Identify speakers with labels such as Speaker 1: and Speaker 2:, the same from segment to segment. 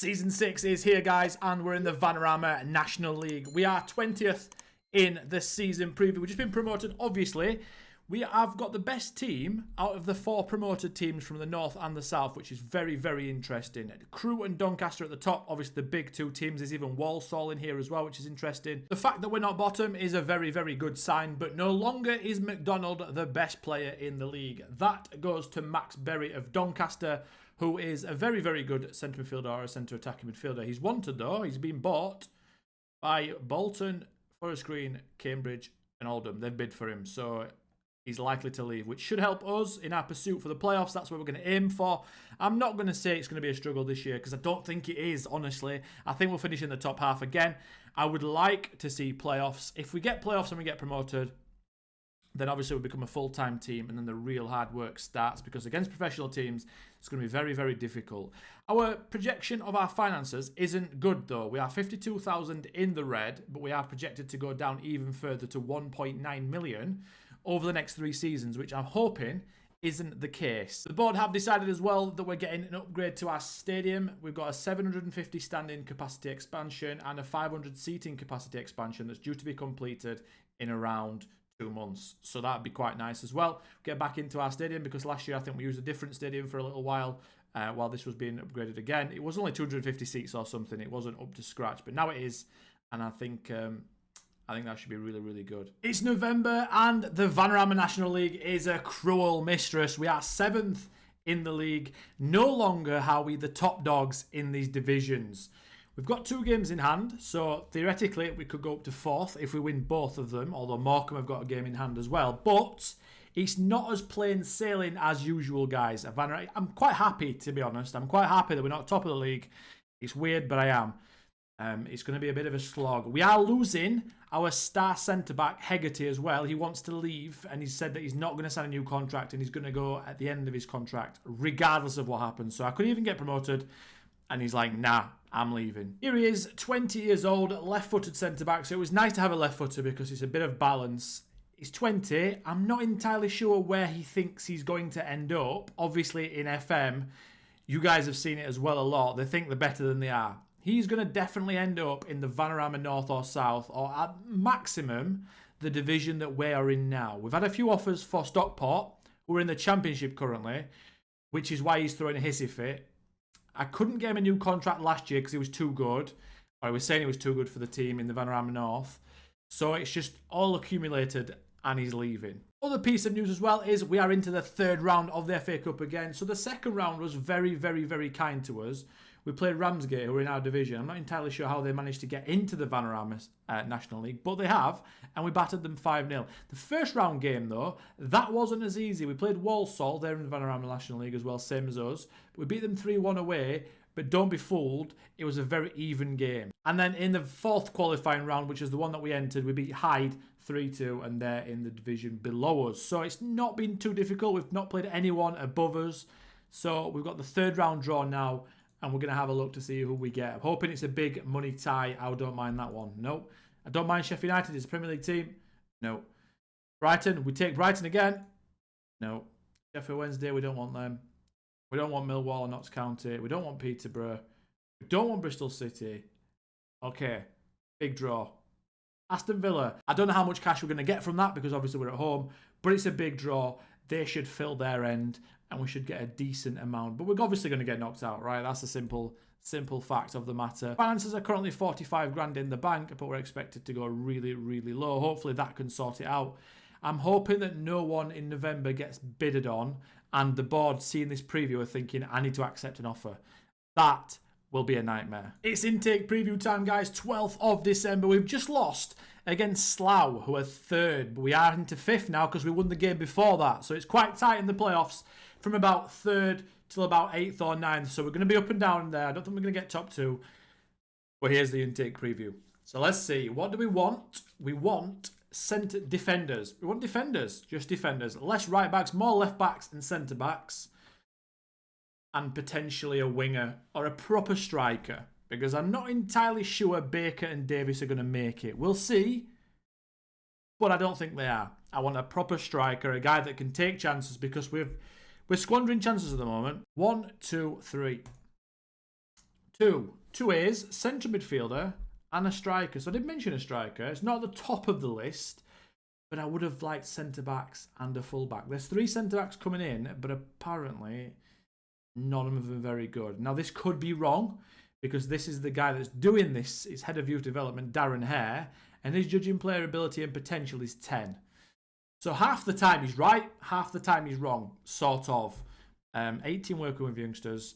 Speaker 1: Season 6 is here, guys, and we're in the Vanarama National League. We are 20th in the season preview. We've just been promoted, obviously. We have got the best team out of the 4 promoted teams from the north and the south, which is very, very interesting. Crewe and Doncaster at the top, obviously the big 2 teams. There's even Walsall in here as well, which is interesting. The fact that we're not bottom is a very, very good sign, but no longer is McDonald the best player in the league. That goes to Max Berry of Doncaster, who is a very, very good centre midfielder or a centre attacking midfielder. He's wanted, though. He's been bought by Bolton, Forest Green, Cambridge and Oldham. They've bid for him, so he's likely to leave, which should help us in our pursuit for the playoffs. That's what we're going to aim for. I'm not going to say it's going to be a struggle this year because I don't think it is, honestly. I think we'll finish in the top half again. I would like to see playoffs. If we get playoffs and we get promoted, then obviously we'll become a full-time team and then the real hard work starts, because against professional teams, it's going to be very, very difficult. Our projection of our finances isn't good, though. We are 52,000 in the red, but we are projected to go down even further to 1.9 million over the next 3 seasons, which I'm hoping isn't the case. The board have decided as well that we're getting an upgrade to our stadium. We've got a 750 standing capacity expansion and a 500 seating capacity expansion that's due to be completed in around 2 months. So that'd be quite nice as well. Get back into our stadium, because last year I think we used a different stadium for a little while while this was being upgraded again. It was only 250 seats or something. It wasn't up to scratch, but now it is, and I think that should be really, really good. It's November and the Vanarama National League is a cruel mistress. We are 7th in the league. No longer are we the top dogs in these divisions. We've got 2 games in hand, so theoretically we could go up to 4th if we win both of them, although Morecambe have got a game in hand as well. But it's not as plain sailing as usual, guys. I'm quite happy, to be honest. I'm quite happy that we're not top of the league. It's weird, but I am. It's going to be a bit of a slog. We are losing our star centre-back, Hegarty, as well. He wants to leave, and he said that he's not going to sign a new contract, and he's going to go at the end of his contract, regardless of what happens. So I could even get promoted, and he's like, nah, I'm leaving. Here he is, 20 years old, left-footed centre-back. So it was nice to have a left-footer because it's a bit of balance. He's 20. I'm not entirely sure where he thinks he's going to end up. Obviously, in FM, you guys have seen it as well a lot. They think they're better than they are. He's going to definitely end up in the Vanarama North or South, or at maximum, the division that we are in now. We've had a few offers for Stockport, who are in the Championship currently, which is why he's throwing a hissy fit. I couldn't get him a new contract last year because he was too good. Or I was saying he was too good for the team in the Vanarama North. So it's just all accumulated and he's leaving. Other piece of news as well is we are into the 3rd round of the FA Cup again. So the 2nd round was very, very, very kind to us. We played Ramsgate, who are in our division. I'm not entirely sure how they managed to get into the Vanarama National League, but they have, and we battered them 5-0. The first round game, though, that wasn't as easy. We played Walsall, they're in the Vanarama National League as well, same as us. We beat them 3-1 away, but don't be fooled, it was a very even game. And then in the 4th qualifying round, which is the one that we entered, we beat Hyde 3-2, and they're in the division below us. So it's not been too difficult. We've not played anyone above us. So we've got the 3rd round draw now, and we're going to have a look to see who we get. I'm hoping it's a big money tie. I don't mind that one. No. I don't mind Sheffield United. It's a Premier League team. No. Brighton. We take Brighton again. No. Sheffield Wednesday. We don't want them. We don't want Millwall or Notts County. We don't want Peterborough. We don't want Bristol City. Okay. Big draw. Aston Villa. I don't know how much cash we're going to get from that because obviously we're at home. But it's a big draw. They should fill their end. And we should get a decent amount. But we're obviously going to get knocked out, right? That's a simple fact of the matter. Finances are currently 45 grand in the bank, but we're expected to go really, really low. Hopefully that can sort it out. I'm hoping that no one in November gets bidded on, and the board seeing this preview are thinking, I need to accept an offer. That will be a nightmare. It's intake preview time, guys. 12th of December. We've just lost against Slough, who are 3rd. But we are into 5th now because we won the game before that. So it's quite tight in the playoffs from about 3rd till about 8th or 9th. So we're going to be up and down there. I don't think we're going to get top 2. But here's the intake preview. So let's see. What do we want? We want centre defenders. We want defenders. Just defenders. Less right backs, more left backs and centre backs. And potentially a winger or a proper striker. Because I'm not entirely sure Baker and Davis are going to make it. We'll see. But I don't think they are. I want a proper striker. A guy that can take chances because we're squandering chances at the moment. 1, 2, 3. Two A's, central midfielder, and a striker. So I did mention a striker. It's not at the top of the list, but I would have liked centre-backs and a full-back. There's 3 centre-backs coming in, but apparently none of them are very good. Now, this could be wrong, because this is the guy that's doing this. It's head of youth development, Darren Hare, and his judging player ability and potential is 10. So half the time he's right, half the time he's wrong, sort of. 18 working with youngsters.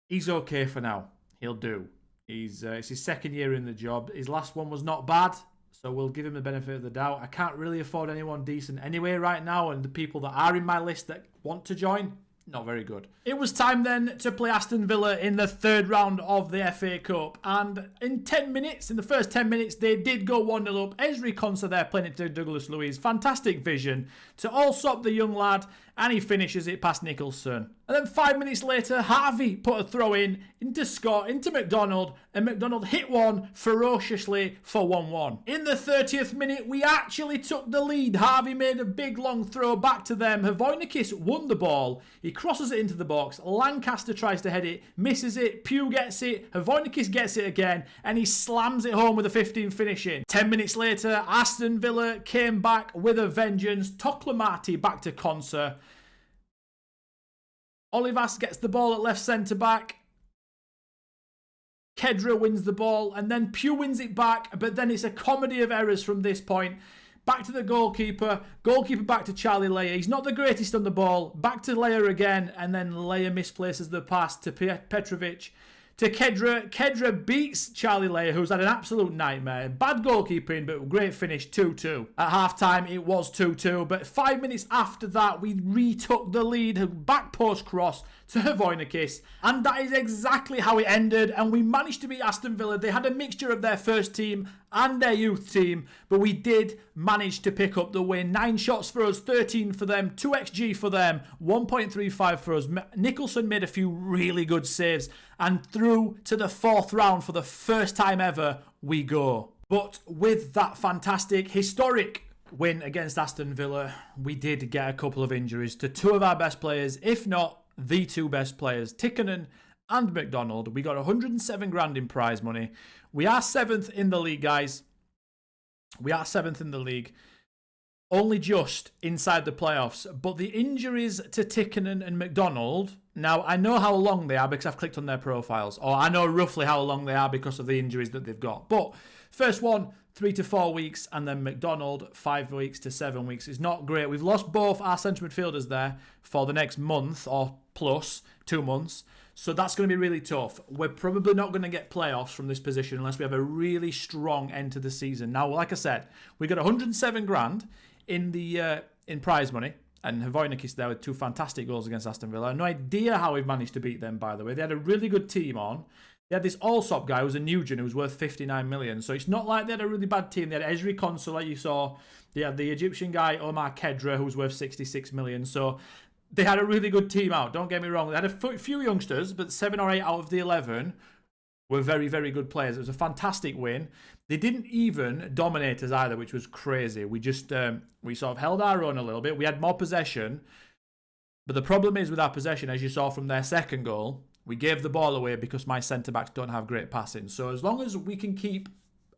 Speaker 1: He's okay for now. He'll do. It's his second year in the job. His last one was not bad, so we'll give him the benefit of the doubt. I can't really afford anyone decent anyway right now, and the people that are in my list that want to join, not very good. It was time then to play Aston Villa in the third round of the FA Cup. And in the first 10 minutes, they did go 1-0 up. Ezri Konsa there playing it to Douglas Luiz. Fantastic vision to Allsop, the young lad, and he finishes it past Nicholson. And then 5 minutes later, Harvey put a throw into Scott, into McDonald, and McDonald hit one ferociously for 1-1. In the 30th minute, we actually took the lead. Harvey made a big long throw back to them. Hovojnikis won the ball. He crosses it into the box. Lancaster tries to head it, misses it. Pugh gets it. Hovojnikis gets it again, and he slams it home with a 15 finishing. 10 minutes later, Aston Villa came back with a vengeance. Toklamati back to Konsa. Olivas gets the ball at left centre-back. Kedra wins the ball, and then Pugh wins it back, but then it's a comedy of errors from this point. Back to the goalkeeper. Goalkeeper back to Charlie Leyer. He's not the greatest on the ball. Back to Leyer again, and then Leyer misplaces the pass to Petrovic. To Kedra. Kedra beats Charlie Leyer, who's had an absolute nightmare. Bad goalkeeping, but great finish, 2-2. At half-time, it was 2-2, but 5 minutes after that, we retook the lead. Back post cross to Hovojnikis, and that is exactly how it ended, and we managed to beat Aston Villa. They had a mixture of their first team and their youth team, but we did manage to pick up the win. 9 shots for us, 13 for them, 2 XG for them, 1.35 for us. Nicholson made a few really good saves, and through to the 4th round for the first time ever, we go. But with that fantastic, historic win against Aston Villa, we did get a couple of injuries to 2 of our best players, if not the 2 best players, Tikkanen and McDonald. We got 107 grand in prize money. We are 7th in the league, guys. We are 7th in the league. Only just inside the playoffs. But the injuries to Tikkanen and McDonald, now I know how long they are because I've clicked on their profiles. Or I know roughly how long they are because of the injuries that they've got. But first one, 3 to 4 weeks, and then McDonald, 5 weeks to 7 weeks. It's not great. We've lost both our central midfielders there for the next month or plus 2 months. So that's going to be really tough. We're probably not going to get playoffs from this position unless we have a really strong end to the season. Now, like I said, we got 107 grand in the in prize money, and Hovojnikis there with 2 fantastic goals against Aston Villa. No idea how we've managed to beat them, by the way. They had a really good team on. They had this Allsop guy who's a Nugent who's worth 59 million. So it's not like they had a really bad team. They had Ezri Konsa, like you saw. They had the Egyptian guy, Omar Kedra, who's worth 66 million. So they had a really good team out. Don't get me wrong. They had a few youngsters, but 7 or 8 out of the 11 were very, very good players. It was a fantastic win. They didn't even dominate us either, which was crazy. We just, we sort of held our own a little bit. We had more possession. But the problem is with our possession, as you saw from their second goal, we gave the ball away because my centre-backs don't have great passing. So as long as we can keep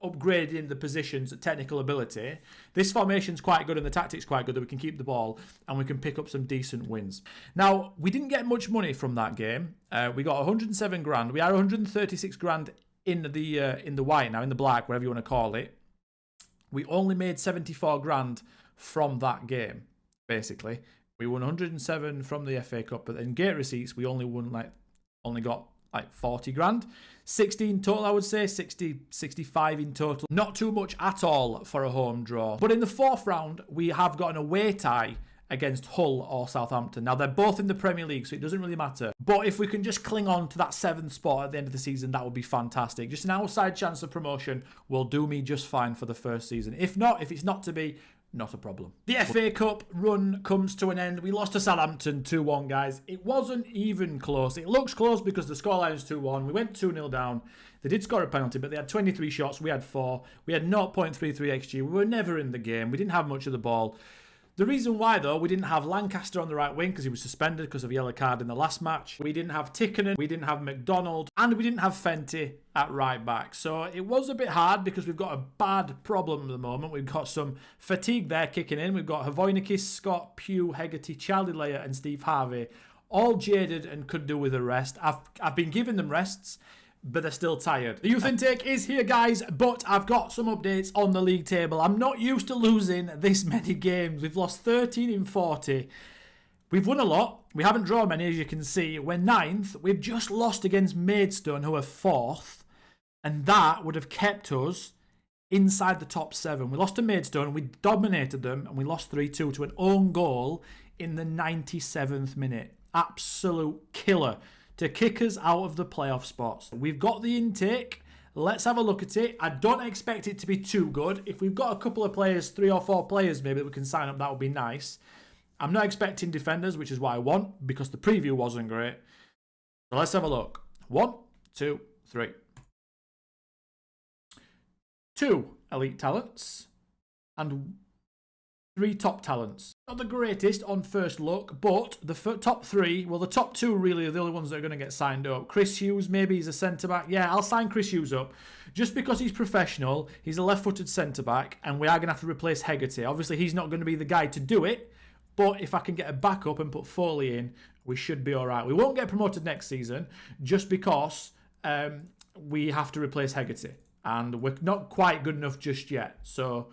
Speaker 1: upgrading the positions at technical ability, this formation's quite good and the tactic's quite good that we can keep the ball and we can pick up some decent wins. Now, we didn't get much money from that game. We got 107 grand. We are 136 grand in the white now, in the black, whatever you want to call it. We only made 74 grand from that game, basically. We won 107 from the FA Cup, but in gate receipts, we only got like 40 grand. 16 total, I would say. 65 in total. Not too much at all for a home draw. But in the 4th round, we have got an away tie against Hull or Southampton. Now, they're both in the Premier League, so it doesn't really matter. But if we can just cling on to that 7th spot at the end of the season, that would be fantastic. Just an outside chance of promotion will do me just fine for the first season. If it's not to be, not a problem. The FA Cup run comes to an end. We lost to Southampton 2-1, guys. It wasn't even close. It looks close because the scoreline is 2-1. We went 2-0 down. They did score a penalty, but they had 23 shots. We had 4. We had 0.33 XG. We were never in the game. We didn't have much of the ball. The reason why, though, we didn't have Lancaster on the right wing because he was suspended because of a yellow card in the last match. We didn't have Tickenham, we didn't have McDonald, and we didn't have Fenty at right back. So it was a bit hard because we've got a bad problem at the moment. We've got some fatigue there kicking in. We've got Havoinikis, Scott, Pugh, Hegarty, Charlie Layer, and Steve Harvey, all jaded and could do with a rest. I've been giving them rests, but they're still tired. The youth intake is here, guys, but I've got some updates on the league table. I'm not used to losing this many games. We've lost 13 in 40. We've won a lot. We haven't drawn many, as you can see. We're 9th. We've just lost against Maidstone, who are 4th, and that would have kept us inside the top 7. We lost to Maidstone, we dominated them, and we lost 3-2 to an own goal in the 97th minute. Absolute killer to kick us out of the playoff spots. We've got the intake. Let's have a look at it. I don't expect it to be too good. If we've got a couple of players, 3 or 4 players maybe that we can sign up, that would be nice. I'm not expecting defenders, which is what I want, because the preview wasn't great. So let's have a look. 1, 2, 3. 2 elite talents and 3 top talents. Not the greatest on first look, but the top 3, well, the top 2 really are the only ones that are going to get signed up. Chris Hughes, maybe he's a centre-back. Yeah, I'll sign Chris Hughes up. Just because he's professional, he's a left-footed centre-back, and we are going to have to replace Hegarty. Obviously, he's not going to be the guy to do it, but if I can get a backup and put Foley in, we should be all right. We won't get promoted next season just because we have to replace Hegarty, and we're not quite good enough just yet. So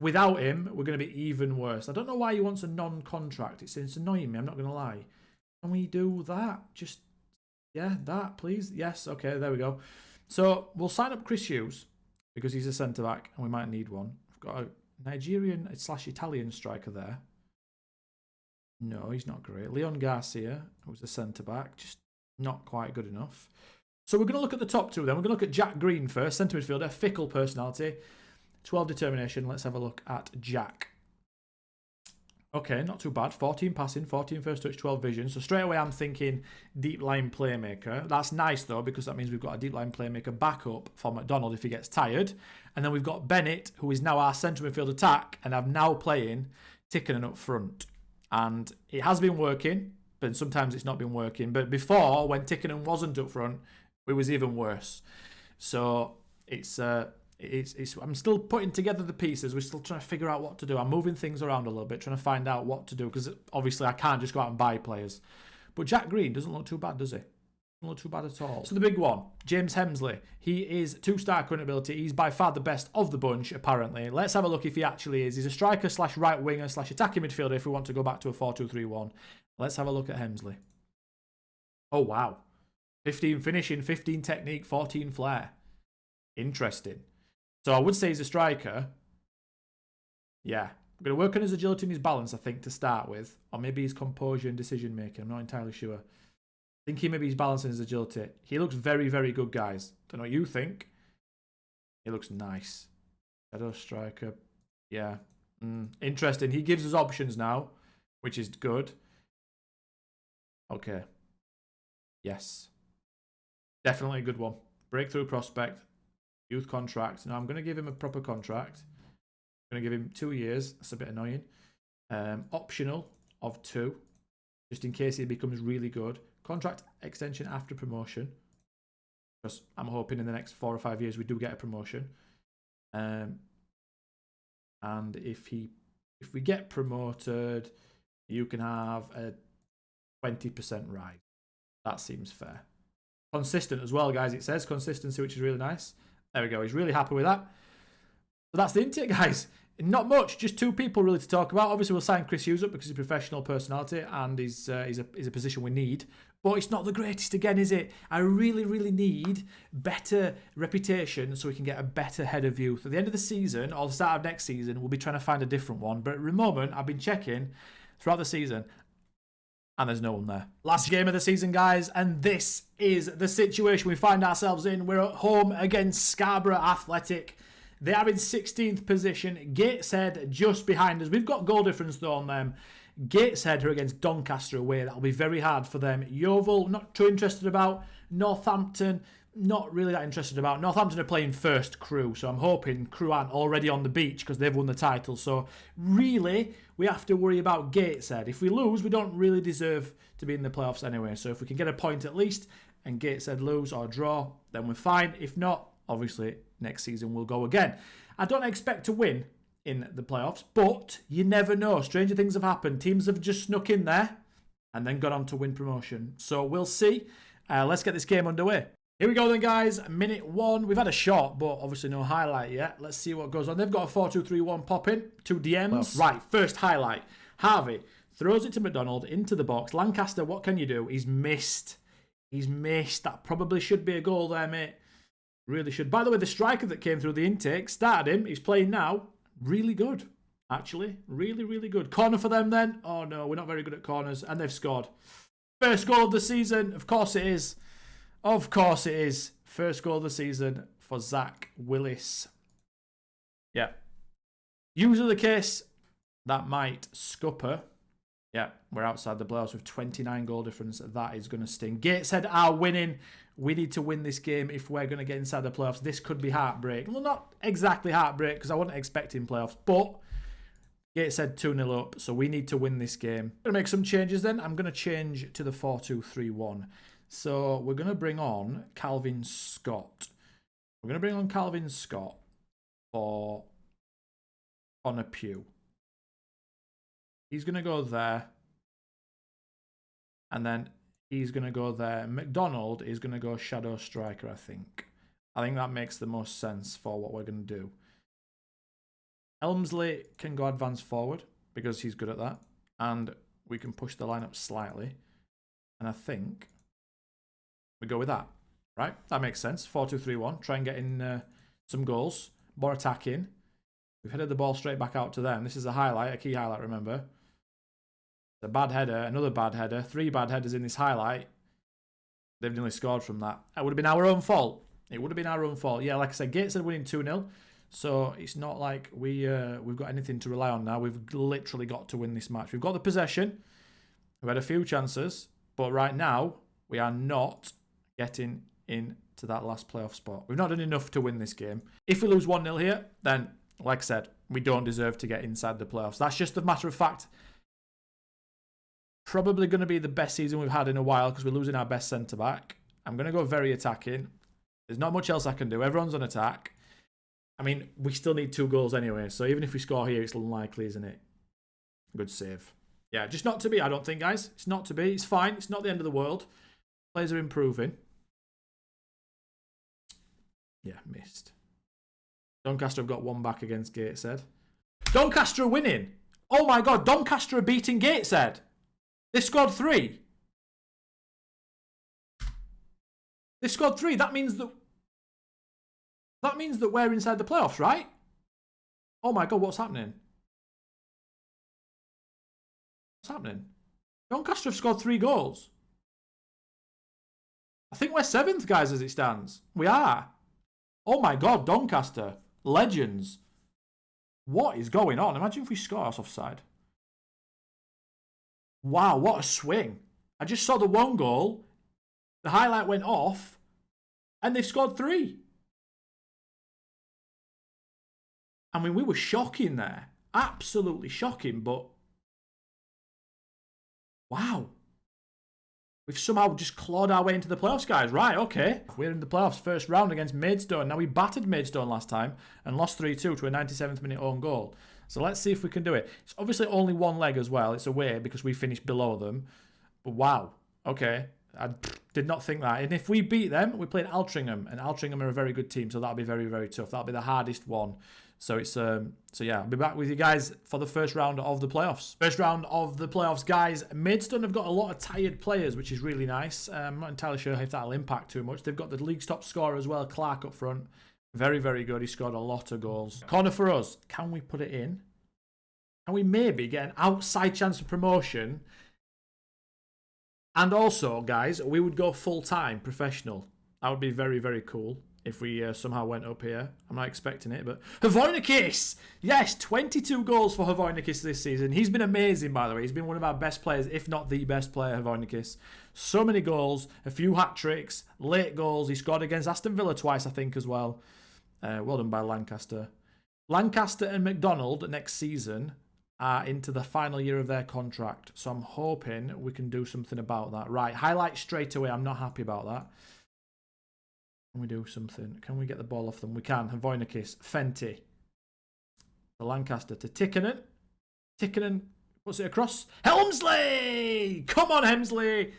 Speaker 1: without him, we're going to be even worse. I don't know why he wants a non-contract. It's annoying me, I'm not going to lie. Can we do that? Just, yeah, that, please. Yes, okay, there we go. So we'll sign up Chris Hughes because he's a centre-back and we might need one. We've got a Nigerian/Italian striker there. No, he's not great. Leon Garcia, who's a centre-back, just not quite good enough. So we're going to look at the top 2 then. We're going to look at Jack Green first, centre midfielder, fickle personality. 12 determination. Let's have a look at Jack. Okay, not too bad. 14 passing, 14 first touch, 12 vision. So straight away I'm thinking deep line playmaker. That's nice though, because that means we've got a deep line playmaker backup for McDonald if he gets tired. And then we've got Bennett, who is now our centre midfield attack, and I'm now playing Tickenham up front. And it has been working, but sometimes it's not been working. But before, when Tickenham wasn't up front, it was even worse. So I'm still putting together the pieces. We're still trying to figure out what to do. I'm moving things around a little bit, trying to find out what to do, because obviously I can't just go out and buy players. But Jack Green doesn't look too bad, does he? Doesn't look too bad at all. So the big one, James Hemsley. He is 2-star current ability. He's by far the best of the bunch, apparently. Let's have a look if he actually is. He's a striker/right winger/attacking midfielder if we want to go back to a 4-2-3-1. Let's have a look at Hemsley. Oh, wow. 15 finishing, 15 technique, 14 flair. Interesting. So I would say he's a striker. Yeah. I'm going to work on his agility and his balance, I think, to start with. Or maybe his composure and decision making. I'm not entirely sure. I think maybe his balance and his agility. He looks very, very good, guys. Don't know what you think. He looks nice. Shadow striker. Yeah. Interesting. He gives us options now, which is good. Okay. Yes. Definitely a good one. Breakthrough prospect. Youth contract. Now I'm going to give him a proper contract. I'm going to give him 2 years. That's a bit annoying. Optional of 2, just in case he becomes really good. Contract extension after promotion, because I'm hoping in the next 4 or 5 years we do get a promotion. And if we get promoted, you can have a 20% rise. That seems fair. Consistent as well, guys. It says consistency, which is really nice. There we go. He's really happy with that. So that's the intake, guys. Not much. Just 2 people really to talk about. Obviously, we'll sign Chris Hughes up because he's a professional personality and he's a position we need. But it's not the greatest again, is it? I really, really need better reputation so we can get a better head of youth. At the end of the season or the start of next season, we'll be trying to find a different one. But at the moment, I've been checking throughout the season and there's no one there. Last game of the season, guys, and this is the situation we find ourselves in. We're at home against Scarborough Athletic. They are in 16th position. Gateshead just behind us. We've got goal difference though on them. Gateshead are against Doncaster away. That'll be very hard for them. Yeovil, not too interested about. Northampton, not really that interested about. Northampton are playing first Crew, so I'm hoping Crew aren't already on the beach because they've won the title. So really, we have to worry about Gateshead. If we lose, we don't really deserve to be in the playoffs anyway. So if we can get a point at least and Gateshead lose or draw, then we're fine. If not, obviously, next season we'll go again. I don't expect to win in the playoffs, but you never know. Stranger things have happened. Teams have just snuck in there and then gone on to win promotion. So we'll see. Let's get this game underway. Here we go then, guys. Minute 1. We've had a shot, but obviously no highlight yet. Let's see what goes on. They've got a 4-2-3-1 popping. 2 DMs. Right, first highlight. Harvey throws it to McDonald into the box. Lancaster, what can you do? He's missed. He's missed. That probably should be a goal there, mate. Really should. By the way, the striker that came through the intake, started him. He's playing now. Really good, actually. Really, really good. Corner for them then. Oh, no, we're not very good at corners. And they've scored. First goal of the season. Of course it is. Of course it is. First goal of the season for Zach Willis. Yeah. Usually the case, that might scupper. Yeah, we're outside the playoffs with 29 goal difference. That is going to sting. Gateshead are winning. We need to win this game if we're going to get inside the playoffs. This could be heartbreak. Well, not exactly heartbreak because I wasn't expecting playoffs, but Gateshead 2-0 up, so we need to win this game. I'm going to make some changes then. I'm going to change to the 4-2-3-1. So we're going to bring on Calvin Scott. We're going to bring on Calvin Scott for Connor Pugh. He's going to go there. And then he's going to go there. McDonald is going to go shadow striker, I think. I think that makes the most sense for what we're going to do. Elmsley can go advance forward because he's good at that. And we can push the line up slightly. And I think we go with that. Right? That makes sense. 4-2-3-1. Try and get in some goals. More attacking. We've headed the ball straight back out to them. This is a highlight, a key highlight, remember. A bad header, another bad header, 3 bad headers in this highlight. They've nearly scored from that. That would have been our own fault. It would have been our own fault. Yeah, like I said, Gateshead winning 2-0. So it's not like we've got anything to rely on now. We've literally got to win this match. We've got the possession. We've had a few chances. But right now, we are not getting into that last playoff spot. We've not done enough to win this game. If we lose 1-0 here, then, like I said, we don't deserve to get inside the playoffs. That's just a matter of fact. Probably going to be the best season we've had in a while because we're losing our best centre-back. I'm going to go very attacking. There's not much else I can do. Everyone's on attack. I mean, we still need 2 goals anyway, so even if we score here, it's unlikely, isn't it? Good save. Yeah, just not to be, I don't think, guys. It's not to be. It's fine. It's not the end of the world. Players are improving. Yeah, missed. Doncaster have got 1 back against Gateshead. Doncaster are winning. Oh my God, Doncaster are beating Gateshead. They scored 3. They scored 3. That means that we're inside the playoffs, right? Oh my God, what's happening? What's happening? Doncaster have scored 3 goals. I think we're 7th, guys, as it stands. We are. Oh my God, Doncaster. Legends. What is going on? Imagine if we score us offside. Wow, what a swing. I just saw the 1 goal. The highlight went off. And they've scored 3. I mean, we were shocking there. Absolutely shocking, but... Wow. We've somehow just clawed our way into the playoffs, guys. Right, okay. We're in the playoffs. First round against Maidstone. Now, we battered Maidstone last time and lost 3-2 to a 97th minute own goal. So let's see if we can do it. It's obviously only 1 leg as well. It's away because we finished below them. But wow. Okay. I did not think that. And if we beat them, we played Altrincham. And Altrincham are a very good team. So that'll be very, very tough. That'll be the hardest one. So it's so yeah, I'll be back with you guys for the first round of the playoffs. First round of the playoffs, guys. Maidstone have got a lot of tired players, which is really nice. I'm not entirely sure if that'll impact too much. They've got the league's top scorer as well, Clark, up front. Very, very good. He scored a lot of goals. Corner for us. Can we put it in? Can we maybe get an outside chance of promotion? And also, guys, we would go full-time professional. That would be very, very cool. if we somehow went up here. I'm not expecting it, but Havoinakis! Yes, 22 goals for Havoinakis this season. He's been amazing, by the way. He's been one of our best players, if not the best player, Havoinakis. So many goals, a few hat-tricks, late goals. He scored against Aston Villa twice, I think, as well. Well done by Lancaster. Lancaster and McDonald next season are into the final year of their contract. So I'm hoping we can do something about that. Right, highlight straight away. I'm not happy about that. Can we do something? Can we get the ball off them? We can. Havoinakis, Fenty. To Lancaster, to Tikkanen. Tikkanen puts it across. Helmsley! Come on, Helmsley!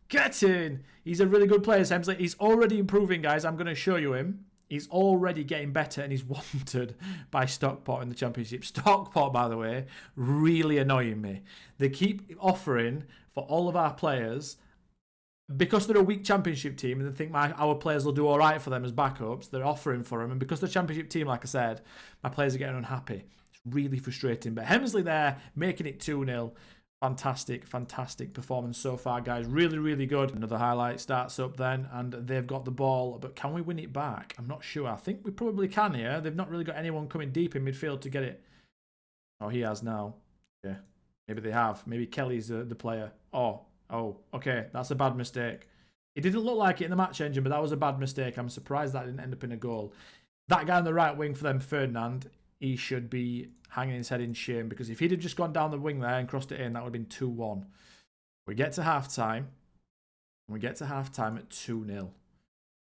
Speaker 1: Get in! He's a really good player, Helmsley. He's already improving, guys. I'm going to show you him. He's already getting better, and he's wanted by Stockport in the Championship. Stockport, by the way, really annoying me. They keep offering for all of our players, because they're a weak Championship team, and they think our players will do all right for them as backups, they're offering for them. And because the Championship team, like I said, my players are getting unhappy. It's really frustrating. But Hemsley there, making it 2-0. Fantastic, fantastic performance so far, guys. Really, really good. Another highlight starts up then, and they've got the ball. But can we win it back? I'm not sure. I think we probably can here. They've not really got anyone coming deep in midfield to get it. Oh, he has now. Yeah, maybe they have. Maybe Kelly's the player. Oh, okay. That's a bad mistake. It didn't look like it in the match engine, but that was a bad mistake. I'm surprised that didn't end up in a goal. That guy on the right wing for them, Ferdinand, he should be hanging his head in shame, because if he'd have just gone down the wing there and crossed it in, that would have been 2-1. We get to half-time. We get to half-time at 2-0.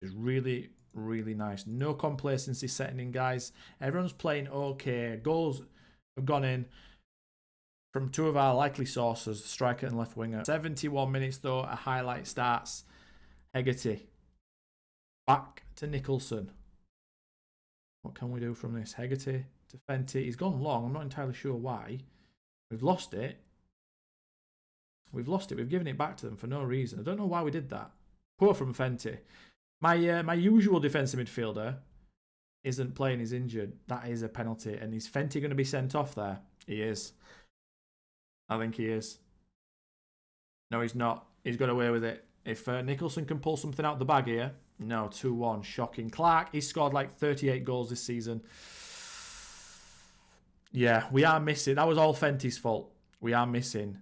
Speaker 1: It's really, really nice. No complacency setting in, guys. Everyone's playing okay. Goals have gone in from two of our likely sources, striker and left winger. 71 minutes, though, a highlight starts. Hegarty. Back to Nicholson. What can we do from this? Hegarty to Fenty. He's gone long. I'm not entirely sure why. We've lost it. We've lost it. We've given it back to them for no reason. I don't know why we did that. Poor from Fenty. My usual defensive midfielder isn't playing. He's injured. That is a penalty. And is Fenty going to be sent off there? He is. I think he is. No, he's not. He's got away with it. If Nicholson can pull something out the bag here. No, 2-1. Shocking. Clark, he's scored like 38 goals this season. Yeah, we are missing. That was all Fenty's fault. We are missing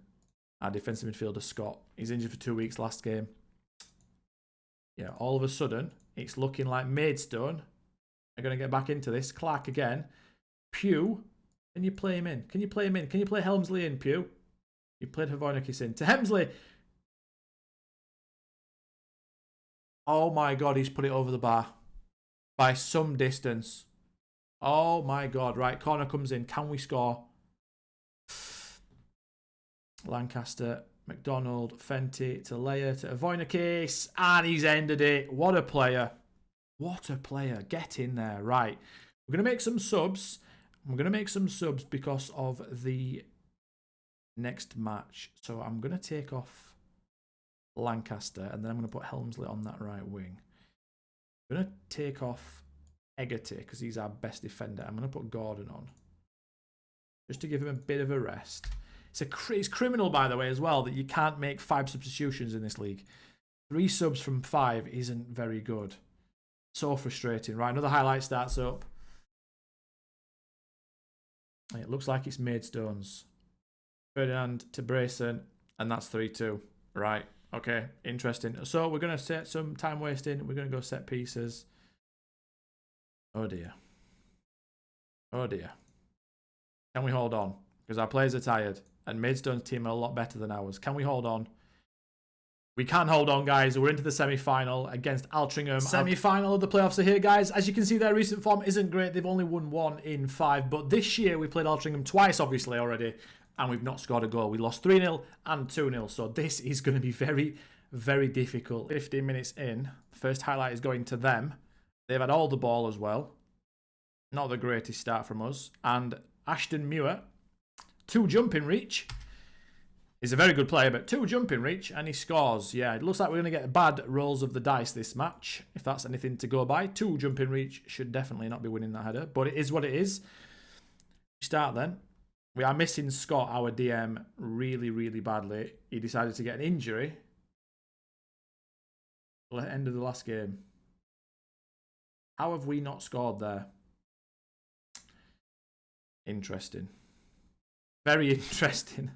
Speaker 1: our defensive midfielder, Scott. He's injured for 2 weeks last game. Yeah, all of a sudden, it's looking like Maidstone are going to get back into this. Clark again. Pugh, can you play him in? Can you play him in? Can you play Helmsley in, Pugh? You played Havoinakis in. To Helmsley. Oh my God, he's put it over the bar. By some distance. Oh my God. Right, corner comes in. Can we score? Lancaster, McDonald, Fenty to Leia to Havoinakis. And he's ended it. What a player. What a player. Get in there. Right. We're going to make some subs. We're going to make some subs because of the next match. So I'm going to take off Lancaster, and then I'm going to put Helmsley on that right wing. I'm going to take off Hegarty because he's our best defender. I'm going to put Gordon on just to give him a bit of a rest. It's criminal, by the way, as well, that you can't make 5 substitutions in this league. 3 subs from 5 isn't very good. So frustrating. Right, another highlight starts up. It looks like it's Maidstone's. Ferdinand to Brayson, and that's 3-2. Right. Okay, interesting. So we're going to set some time wasting. We're going to go set pieces. Oh dear. Oh dear. Can we hold on? Because our players are tired. And Maidstone's team are a lot better than ours. Can we hold on? We can hold on, guys. We're into the semi-final against Altrincham. Semi-final of the playoffs are here, guys. As you can see, their recent form isn't great. They've only won 1 in 5. But this year, we played Altrincham twice, obviously, already. And we've not scored a goal. We lost 3-0 and 2-0. So this is going to be very, very difficult. 15 minutes in. The first highlight is going to them. They've had all the ball as well. Not the greatest start from us. And Ashton Muir, 2 jumping reach. He's a very good player, but 2 jumping reach. And he scores. Yeah, it looks like we're going to get bad rolls of the dice this match. If that's anything to go by. 2 jumping reach should definitely not be winning that header. But it is what it is. We start then. We are missing Scott, our DM, really, really badly. He decided to get an injury. End of the last game. How have we not scored there? Interesting. Very interesting.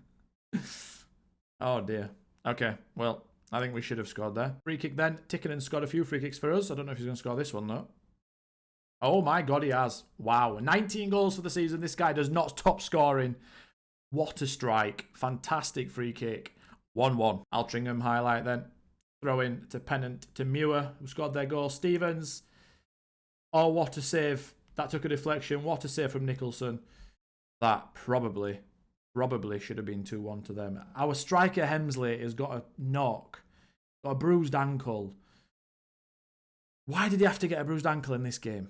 Speaker 1: Oh dear. Okay, well, I think we should have scored there. Free kick then. Tikkanen scored a few free kicks for us. I don't know if he's going to score this one though. Oh my god, he has. Wow. 19 goals for the season. This guy does not stop scoring. What a strike. Fantastic free kick. 1-1. Altrincham highlight then. Throw in to Pennant to Muir, who scored their goal. Stevens. Oh, what a save. That took a deflection. What a save from Nicholson. That probably should have been 2-1 to them. Our striker Hemsley has got a knock. Got a bruised ankle. Why did he have to get a bruised ankle in this game?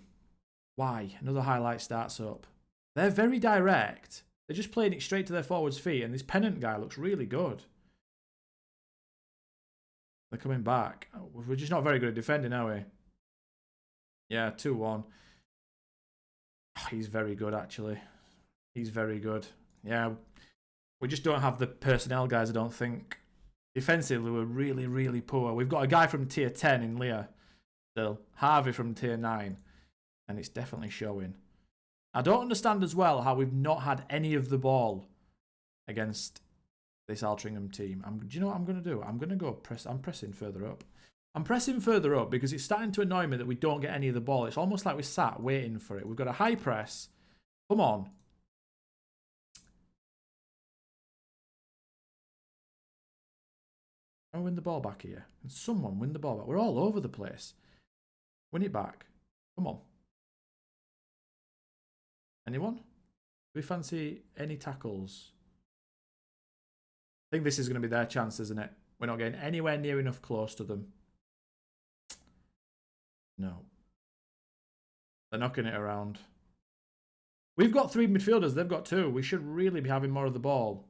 Speaker 1: Why? Another highlight starts up. They're very direct. They're just playing it straight to their forwards' feet, and this Pennant guy looks really good. They're coming back. We're just not very good at defending, are we? Yeah, 2-1. Oh, he's very good, actually. He's very good. Yeah, we just don't have the personnel, guys, I don't think. Defensively, we're really, really poor. We've got a guy from tier 10 in Leah still. Harvey from tier 9. And it's definitely showing. I don't understand as well how we've not had any of the ball against this Altrincham team. Do you know what I'm going to do? I'm going to go press. I'm pressing further up. I'm pressing further up because it's starting to annoy me that we don't get any of the ball. It's almost like we're sat waiting for it. We've got a high press. Come on. Can we win the ball back here? Can someone win the ball back? We're all over the place. Win it back. Come on. Anyone? Do we fancy any tackles? I think this is going to be their chance, isn't it? We're not getting anywhere near enough close to them. No. They're knocking it around. We've got 3 midfielders. They've got 2. We should really be having more of the ball.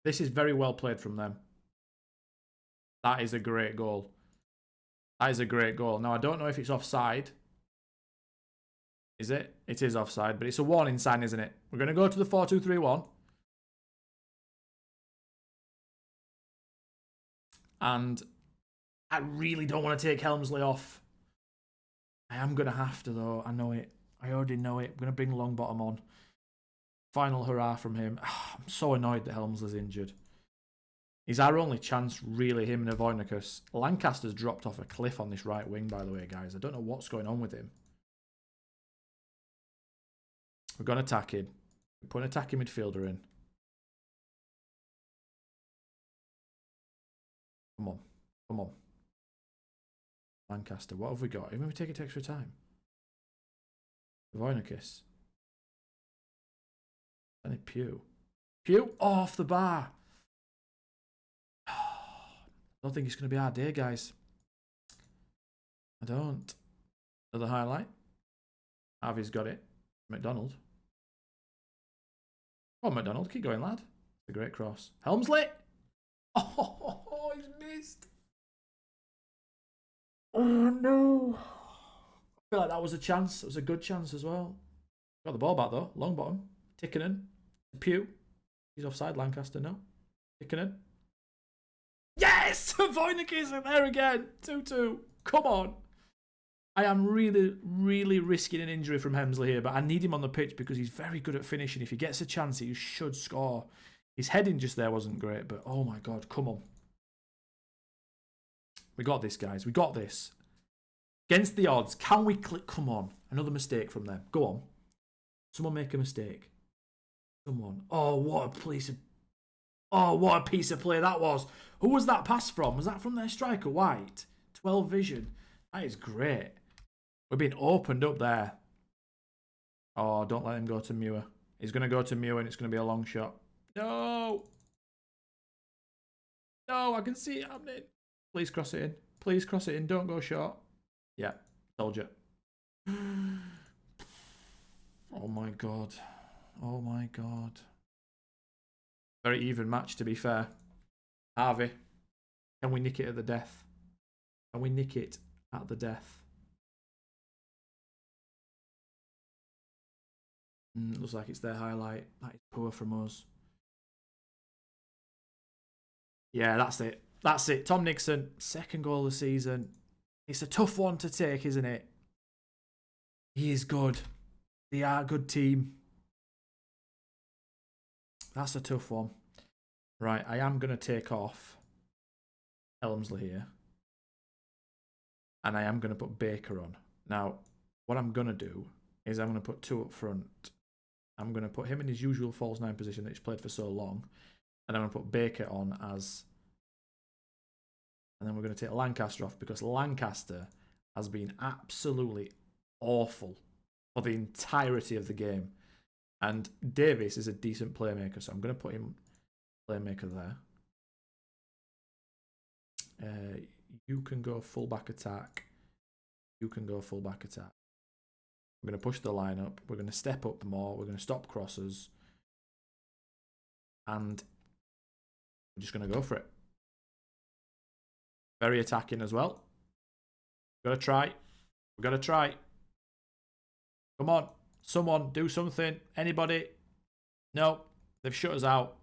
Speaker 1: This is very well played from them. That is a great goal. That is a great goal. Now, I don't know if it's offside. Is it? It is offside, but it's a warning sign, isn't it? We're going to go to the 4-2-3-1. And I really don't want to take Helmsley off. I am going to have to, though. I know it. I already know it. I'm going to bring Longbottom on. Final hurrah from him. I'm so annoyed that Helmsley's injured. He's our only chance, really, him and Avoynicus. Lancaster's dropped off a cliff on this right wing, by the way, guys. I don't know what's going on with him. We're going to attack him. We're putting an attacking midfielder in. Come on. Come on. Lancaster, what have we got? Even if we take it to extra time. Avoynicus. And it Pew. Pew off the bar. I don't think it's going to be our day, guys. I don't. Another highlight. Harvey's got it. McDonald. Come on, McDonald. Keep going, lad. It's a great cross. Helmsley. Oh, he's missed. Oh, no. I feel like that was a chance. It was a good chance as well. Got the ball back, though. Long bottom. Tikkanen. Pew. He's offside, Lancaster, no. Tikkanen. Yes! Voynich are there again. 2-2. Come on. I am really, really risking an injury from Hemsley here, but I need him on the pitch because he's very good at finishing. If he gets a chance, he should score. His heading just there wasn't great, but oh my God, come on. We got this, guys. We got this. Against the odds, can we click? Come on. Another mistake from them. Go on. Someone make a mistake. Someone. Oh, what a piece of... Oh, what a piece of play that was. Who was that pass from? Was that from their striker, White? 12 vision. That is great. We're being opened up there. Oh, don't let him go to Muir. He's going to go to Muir and it's going to be a long shot. No. No, I can see it happening. Please cross it in. Please cross it in. Don't go short. Yeah, told you. Oh my God. Oh my God. Very even match, to be fair. Harvey. Can we nick it at the death? Can we nick it at the death? Looks like it's their highlight. That is poor from us. Yeah, that's it. That's it. Tom Nixon, second goal of the season. It's a tough one to take, isn't it? He is good. They are a good team. That's a tough one. Right, I am going to take off Helmsley here. And I am going to put Baker on. Now, what I'm going to do is I'm going to put 2 up front. I'm going to put him in his usual false 9 position that he's played for so long. And I'm going to put Baker on as... And then we're going to take Lancaster off because Lancaster has been absolutely awful for the entirety of the game. And Davis is a decent playmaker, so I'm going to put him playmaker there. You can go full-back attack. You can go full-back attack. We're going to push the line up. We're going to step up more. We're going to stop crosses. And we're just going to go for it. Very attacking as well. We've got to try. We've got to try. Come on. Someone do something. Anybody? No. They've shut us out.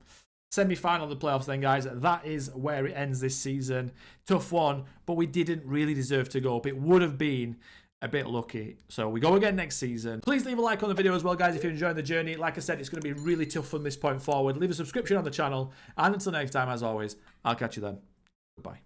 Speaker 1: Semi-final of the playoffs then, guys. That is where it ends this season. Tough one, but we didn't really deserve to go up. It would have been a bit lucky. So we go again next season. Please leave a like on the video as well, guys, if you're enjoying the journey. Like I said, it's going to be really tough from this point forward. Leave a subscription on the channel. And until next time, as always, I'll catch you then. Goodbye.